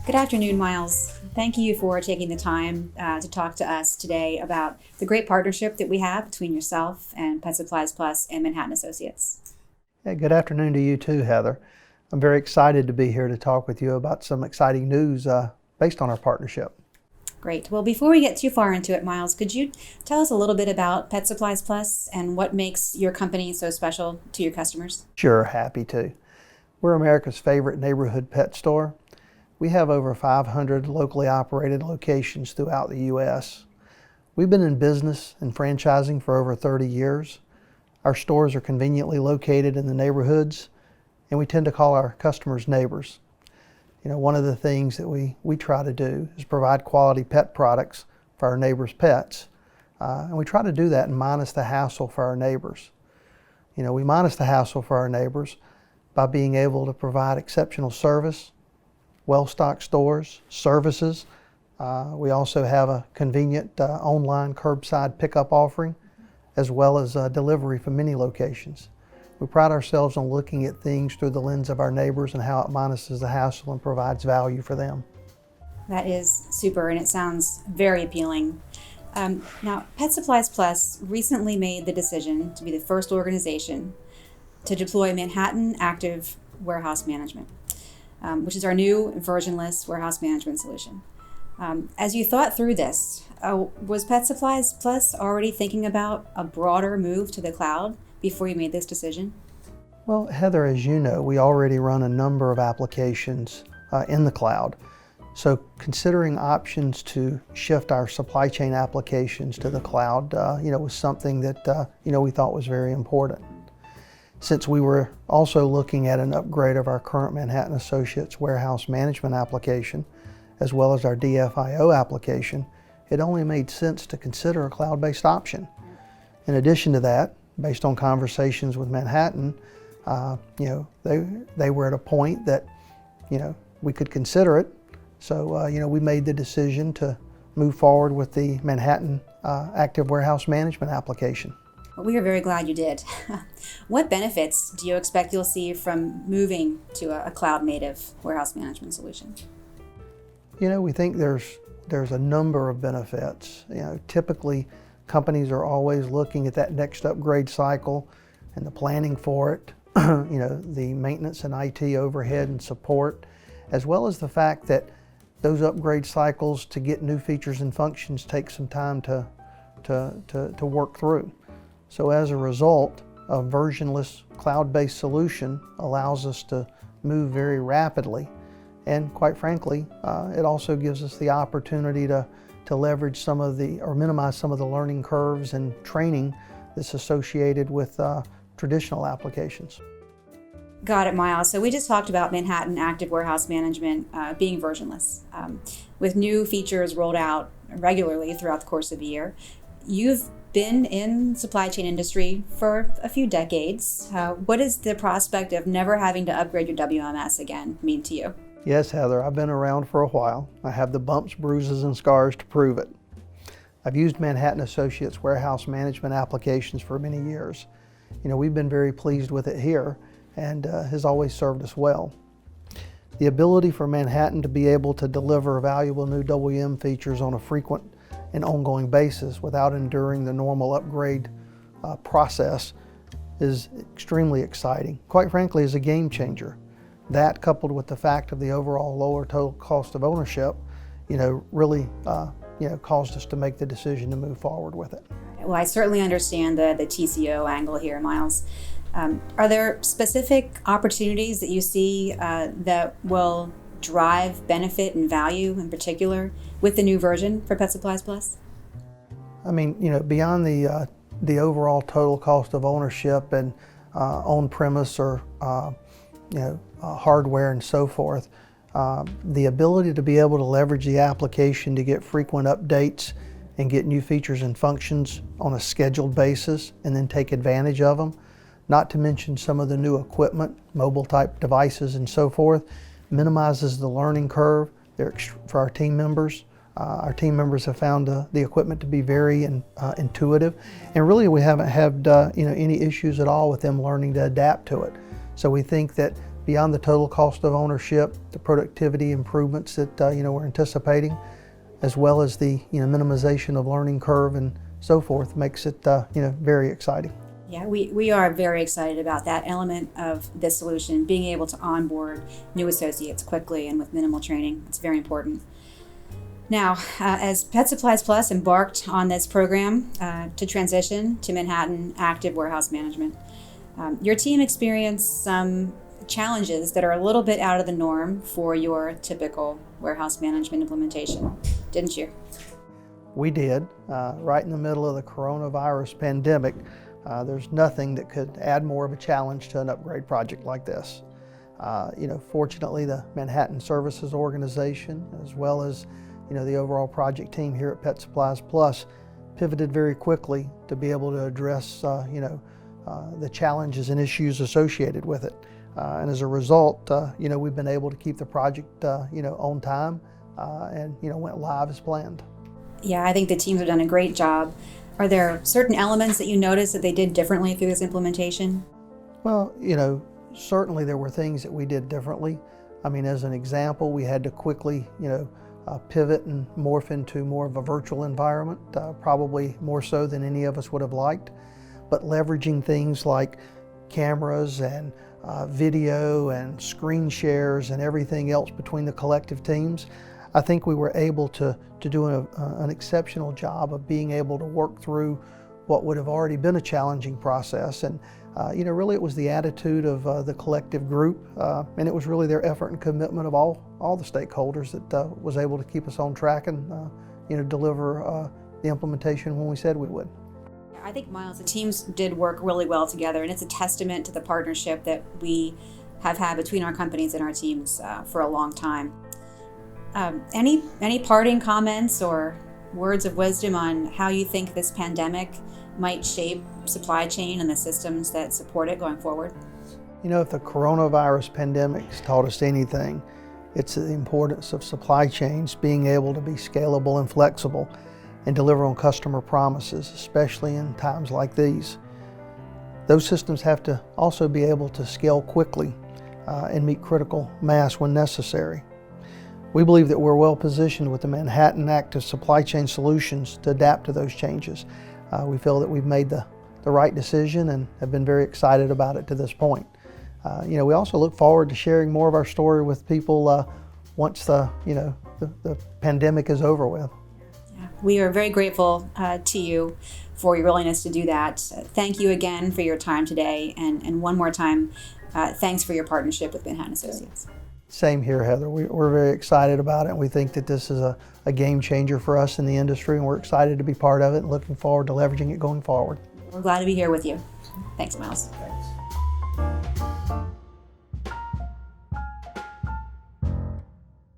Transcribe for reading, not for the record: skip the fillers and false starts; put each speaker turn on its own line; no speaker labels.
Good afternoon, Miles. Thank you for taking the time to talk to us today about the great partnership that we have between yourself and Pet Supplies Plus and Manhattan Associates.
Yeah, good afternoon to you too, Heather. I'm very excited to be here to talk with you about some exciting news based on our partnership.
Great. Well, before we get too far into it, Miles, could you tell us a little bit about Pet Supplies Plus and what makes your company so special to your customers?
Sure, happy to. We're America's favorite neighborhood pet store. We have over 500 locally operated locations throughout the U.S. We've been in business and franchising for over 30 years. Our stores are conveniently located in the neighborhoods, and we tend to call our customers neighbors. You know, one of the things that we try to do is provide quality pet products for our neighbors' pets. And we try to do that and minus the hassle for our neighbors. You know, we minus the hassle for our neighbors by being able to provide exceptional service, well-stocked stores, services. We also have a convenient online curbside pickup offering, as well as delivery from many locations. We pride ourselves on looking at things through the lens of our neighbors and how it minuses the hassle and provides value for them.
That is super, and it sounds very appealing. Now, Pet Supplies Plus recently made the decision to be the first organization to deploy Manhattan Active Warehouse Management, which is our new versionless warehouse management solution. As you thought through this, was Pet Supplies Plus already thinking about a broader move to the cloud before you made this decision?
Well, Heather, as you know, we already run a number of applications in the cloud. So considering options to shift our supply chain applications to the cloud, was something that, we thought was very important. Since we were also looking at an upgrade of our current Manhattan Associates warehouse management application, as well as our DFIO application, it only made sense to consider a cloud-based option. In addition to that, based on conversations with Manhattan, they were at a point that, we could consider it. So, we made the decision to move forward with the Manhattan Active Warehouse Management application.
Well, we are very glad you did. What benefits do you expect you'll see from moving to a cloud-native warehouse management solution?
We think there's a number of benefits. Typically companies are always looking at that next upgrade cycle and the planning for it, the maintenance and IT overhead and support, as well as the fact that those upgrade cycles to get new features and functions take some time to work through. So as a result, a versionless cloud-based solution allows us to move very rapidly. And quite frankly, it also gives us the opportunity to leverage minimize some of the learning curves and training that's associated with traditional applications.
Got it, Miles. So we just talked about Manhattan Active Warehouse Management being versionless. With new features rolled out regularly throughout the course of a year, you've been in the supply chain industry for a few decades. What does the prospect of never having to upgrade your WMS again mean to you?
Yes, Heather, I've been around for a while. I have the bumps, bruises, and scars to prove it. I've used Manhattan Associates warehouse management applications for many years. We've been very pleased with it here and has always served us well. The ability for Manhattan to be able to deliver valuable new WM features on a frequent and ongoing basis without enduring the normal upgrade process is extremely exciting. Quite frankly, is a game changer. That, coupled with the fact of the overall lower total cost of ownership, really caused us to make the decision to move forward with it.
Well, I certainly understand the TCO angle here, Miles. Are there specific opportunities that you see that will drive benefit and value in particular with the new version for Pet Supplies Plus?
I mean, beyond the overall total cost of ownership and on-premise or hardware and so forth, the ability to be able to leverage the application to get frequent updates and get new features and functions on a scheduled basis and then take advantage of them, not to mention some of the new equipment, mobile type devices and so forth, minimizes the learning curve for our team members. Our team members have found the equipment to be very intuitive, and really we haven't had any issues at all with them learning to adapt to it. So we think that beyond the total cost of ownership, the productivity improvements that we're anticipating, as well as the minimization of learning curve and so forth, makes it very exciting.
Yeah, we are very excited about that element of this solution, being able to onboard new associates quickly and with minimal training. It's very important. Now, as Pet Supplies Plus embarked on this program to transition to Manhattan Active Warehouse Management, your team experienced some challenges that are a little bit out of the norm for your typical warehouse management implementation, didn't you?
We did. Right in the middle of the coronavirus pandemic, there's nothing that could add more of a challenge to an upgrade project like this. Fortunately, the Manhattan Services Organization, as well as the overall project team here at Pet Supplies Plus, pivoted very quickly to be able to address the challenges and issues associated with it. And as a result, we've been able to keep the project on time and went live as planned.
Yeah, I think the teams have done a great job. Are there certain elements that you noticed that they did differently through this implementation?
Well, certainly there were things that we did differently. I mean, as an example, we had to quickly, pivot and morph into more of a virtual environment, probably more so than any of us would have liked. But leveraging things like cameras and video and screen shares and everything else between the collective teams, I think we were able to do an exceptional job of being able to work through what would have already been a challenging process. And really it was the attitude of the collective group, and it was really their effort and commitment of all the stakeholders that was able to keep us on track and deliver the implementation when we said we would.
I think, Miles, the teams did work really well together, and it's a testament to the partnership that we have had between our companies and our teams for a long time. Any parting comments or words of wisdom on how you think this pandemic might shape supply chain and the systems that support it going forward?
If the coronavirus pandemic has taught us anything, it's the importance of supply chains being able to be scalable and flexible and deliver on customer promises, especially in times like these. Those systems have to also be able to scale quickly and meet critical mass when necessary. We believe that we're well positioned with the Manhattan Active Supply Chain Solutions to adapt to those changes. We feel that we've made the right decision and have been very excited about it to this point. We also look forward to sharing more of our story with people once the pandemic is over with.
Yeah, we are very grateful to you for your willingness to do that. Thank you again for your time today, and one more time, thanks for your partnership with Manhattan Associates.
Same here, Heather. We're very excited about it, and we think that this is a game changer for us in the industry, and we're excited to be part of it and looking forward to leveraging it going forward.
We're glad to be here with you. Thanks, Miles.
Thanks.